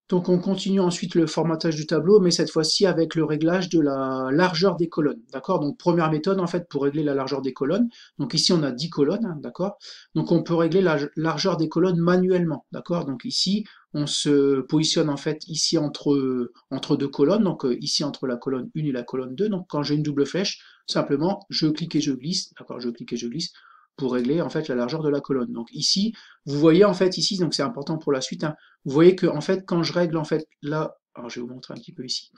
Donc on continue ensuite le formatage du tableau, mais cette fois-ci avec le réglage de la largeur des colonnes. D'accord? Donc première méthode en fait pour régler la largeur des colonnes. Donc ici on a 10 colonnes, hein, d'accord? Donc on peut régler la largeur des colonnes manuellement. D'accord? Donc ici on se positionne en fait ici entre deux colonnes, donc ici entre la colonne 1 et la colonne 2. Donc quand j'ai une double flèche, simplement je clique et je glisse, d'accord? Je clique et je glisse pour régler en fait la largeur de la colonne. Donc ici, vous voyez en fait ici, donc c'est important pour la suite, hein, vous voyez que en fait quand je règle en fait là, alors je vais vous montrer un petit peu ici.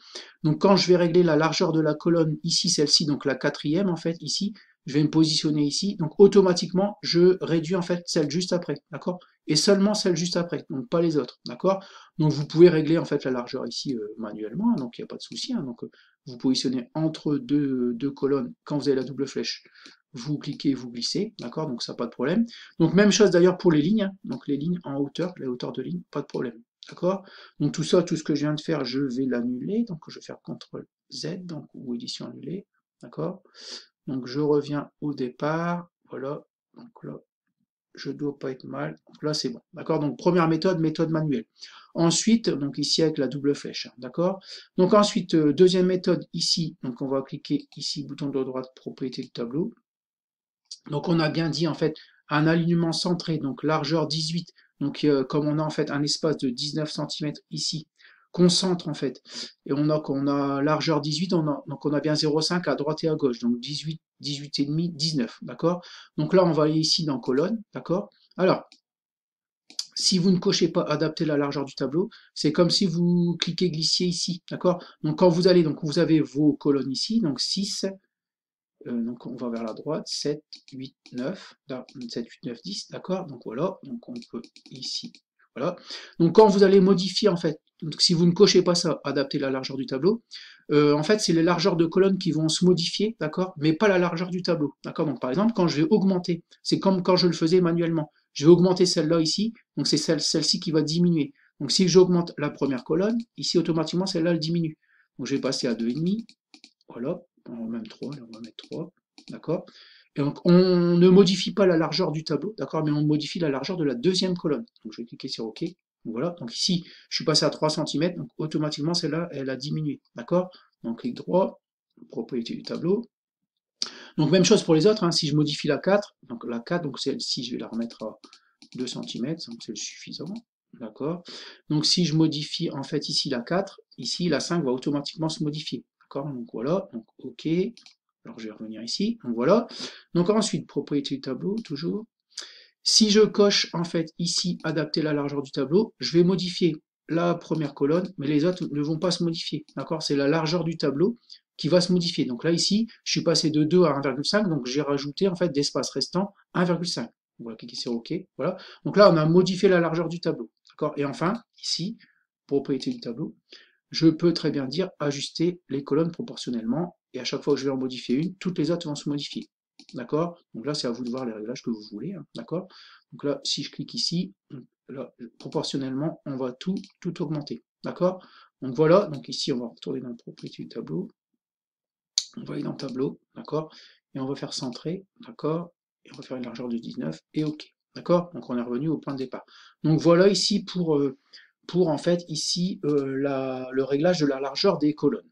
Donc quand je vais régler la largeur de la colonne ici, celle-ci, donc la quatrième en fait ici, je vais me positionner ici, donc automatiquement je réduis en fait celle juste après, d'accord? Et seulement celle juste après, donc pas les autres, d'accord? Donc vous pouvez régler en fait la largeur ici manuellement, hein, donc il n'y a pas de souci, hein, donc vous positionnez entre deux colonnes quand vous avez la double flèche, vous cliquez, vous glissez, d'accord? Donc ça pas de problème. Donc même chose d'ailleurs pour les lignes, hein, donc les lignes en hauteur, les hauteurs de ligne, pas de problème. D'accord? Donc tout ça, tout ce que je viens de faire, je vais l'annuler. Donc je vais faire CTRL Z, donc ou édition annulée. D'accord? Donc je reviens au départ. Voilà. Donc là, je dois pas être mal. Donc là, c'est bon. D'accord? Donc première méthode, méthode manuelle. Ensuite, donc ici avec la double flèche. Hein, d'accord? Donc ensuite, deuxième méthode ici. Donc on va cliquer ici, bouton de droite, propriété du tableau. Donc on a bien dit en fait un alignement centré, donc largeur 18, donc comme on a en fait un espace de 19 cm ici, qu'on centre en fait, et qu'on a largeur 18, donc on a bien 0,5 à droite et à gauche, donc 18, 18 et demi, 19, d'accord? Donc là on va aller ici dans colonne, d'accord? Alors, si vous ne cochez pas adapter la largeur du tableau, c'est comme si vous cliquez glissiez ici, d'accord? Donc quand vous allez, donc vous avez vos colonnes ici, donc 6, donc on va vers la droite, 7, 8, 9, 7, 8, 9, 10, d'accord? Donc voilà, donc on peut ici, voilà. Donc quand vous allez modifier en fait, donc si vous ne cochez pas ça, adapter la largeur du tableau, en fait c'est les largeurs de colonnes qui vont se modifier, d'accord? Mais pas la largeur du tableau, d'accord? Donc par exemple, quand je vais augmenter, c'est comme quand je le faisais manuellement, je vais augmenter celle-là ici, donc c'est celle-ci qui va diminuer. Donc si j'augmente la première colonne, ici automatiquement celle-là elle diminue. Donc je vais passer à 2,5, voilà, on va même 3, là on va mettre 3, d'accord? Et donc on ne modifie pas la largeur du tableau, d'accord, mais on modifie la largeur de la deuxième colonne. Donc je vais cliquer sur OK. Donc voilà, donc ici je suis passé à 3 cm, donc automatiquement celle-là elle a diminué, d'accord? Donc clic droit, propriété du tableau. Donc même chose pour les autres, hein, si je modifie la 4, donc la 4, donc celle-ci je vais la remettre à 2 cm, donc c'est le suffisant, d'accord? Donc si je modifie en fait ici la 4, ici la 5 va automatiquement se modifier, d'accord? Donc voilà, donc OK, alors je vais revenir ici, donc voilà. Donc ensuite, propriété du tableau, toujours. Si je coche en fait ici, adapter la largeur du tableau, je vais modifier la première colonne, mais les autres ne vont pas se modifier, d'accord? C'est la largeur du tableau qui va se modifier. Donc là ici, je suis passé de 2 à 1,5, donc j'ai rajouté en fait d'espace restant 1,5. Voilà, cliquez sur OK, voilà. Donc là, on a modifié la largeur du tableau, d'accord? Et enfin, ici, propriété du tableau, je peux très bien dire ajuster les colonnes proportionnellement, et à chaque fois que je vais en modifier une, toutes les autres vont se modifier. D'accord? Donc là, c'est à vous de voir les réglages que vous voulez, hein, d'accord? Donc là, si je clique ici, là, proportionnellement, on va tout augmenter, d'accord? Donc voilà, donc ici, on va retourner dans la propriété du tableau, on va aller dans le tableau, d'accord? Et on va faire centrer, d'accord? Et on va faire une largeur de 19, et OK, d'accord? Donc on est revenu au point de départ. Donc voilà ici pour en fait, ici, le réglage de la largeur des colonnes.